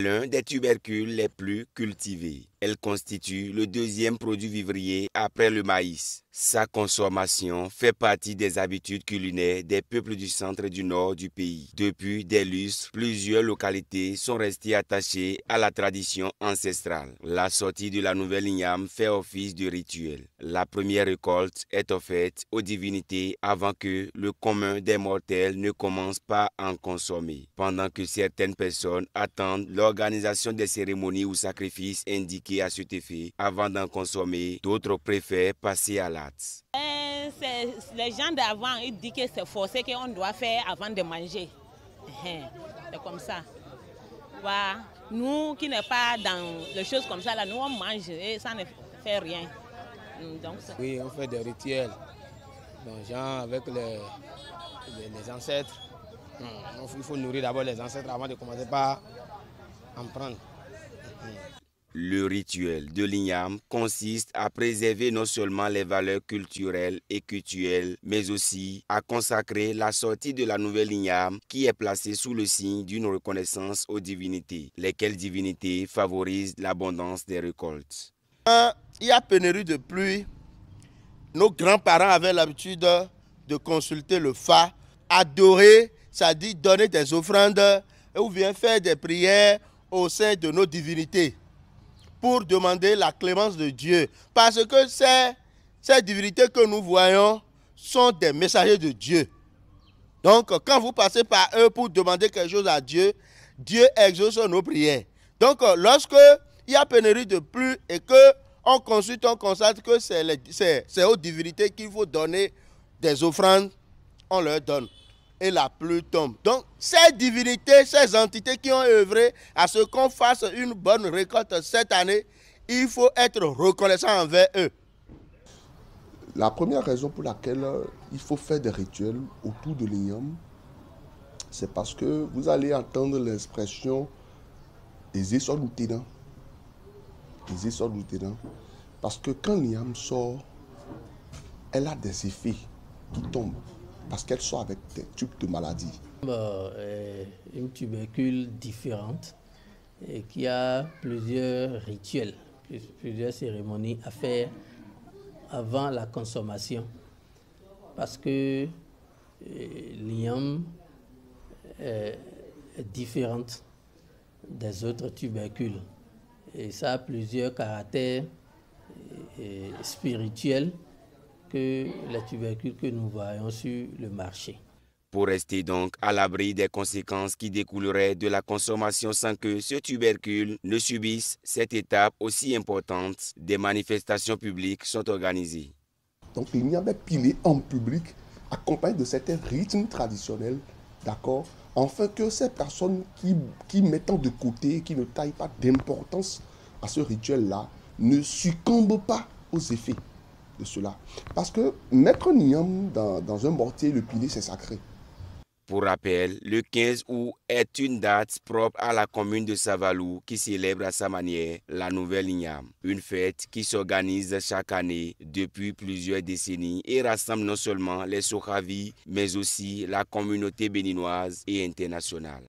l'un des tubercules les plus cultivés. Elle constitue le deuxième produit vivrier après le maïs. Sa consommation fait partie des habitudes culinaires des peuples du centre et du nord du pays. Depuis des lustres, plusieurs localités sont restées attachées à la tradition ancestrale. La sortie de la nouvelle igname fait office de rituel. La première récolte est offerte aux divinités avant que le commun des mortels ne commence par en consommer. Pendant que certaines personnes attendent l'organisation des cérémonies ou sacrifices indiqués à cet effet avant d'en consommer, d'autres préfèrent passer à l'acte. Les gens d'avant, ils disent que c'est forcé qu'on doit faire avant de manger. C'est comme ça. Voilà. Nous qui n'est pas dans les choses comme ça, là, nous on mange et ça ne fait rien. Donc, oui, on fait des rituels. Donc, genre avec les ancêtres. Il faut nourrir d'abord les ancêtres avant de commencer par en prendre. Le rituel de l'igname consiste à préserver non seulement les valeurs culturelles et cultuelles, mais aussi à consacrer la sortie de la nouvelle igname qui est placée sous le signe d'une reconnaissance aux divinités, lesquelles divinités favorisent l'abondance des récoltes. Quand il y a pénurie de pluie, nos grands-parents avaient l'habitude de consulter le Fa, adorer, c'est-à-dire donner des offrandes ou bien faire des prières au sein de nos divinités, pour demander la clémence de Dieu. Parce que ces divinités que nous voyons sont des messagers de Dieu. Donc, quand vous passez par eux pour demander quelque chose à Dieu, Dieu exauce nos prières. Donc, lorsque il y a pénurie de pluie et qu'on consulte, on constate que c'est aux divinités qu'il faut donner des offrandes, on leur donne. Et la pluie tombe. Donc, ces divinités, ces entités qui ont œuvré à ce qu'on fasse une bonne récolte cette année, il faut être reconnaissant envers eux. La première raison pour laquelle il faut faire des rituels autour de l'igname, c'est parce que vous allez entendre l'expression des essors du ténant. Les essors du ténant. Parce que quand l'igname sort, elle a des effets qui tombent. Parce qu'elle sort avec des types de maladies. Une tubercule différente et qui a plusieurs rituels, plusieurs cérémonies à faire avant la consommation. Parce que l'igname est différente des autres tubercules. Et ça a plusieurs caractères spirituels que les tubercules que nous voyons sur le marché. Pour rester donc à l'abri des conséquences qui découleraient de la consommation sans que ce tubercule ne subisse cette étape aussi importante, des manifestations publiques sont organisées. Donc l'igname est pilé en public, accompagné de certains rythmes traditionnels, d'accord, afin que ces personnes qui mettent de côté, qui ne taillent pas d'importance à ce rituel-là, ne succombent pas aux effets de cela. Parce que mettre un igname dans un mortier et le piler, c'est sacré. Pour rappel, le 15 août est une date propre à la commune de Savalou qui célèbre à sa manière la nouvelle igname. Une fête qui s'organise chaque année depuis plusieurs décennies et rassemble non seulement les Sokavi, mais aussi la communauté béninoise et internationale.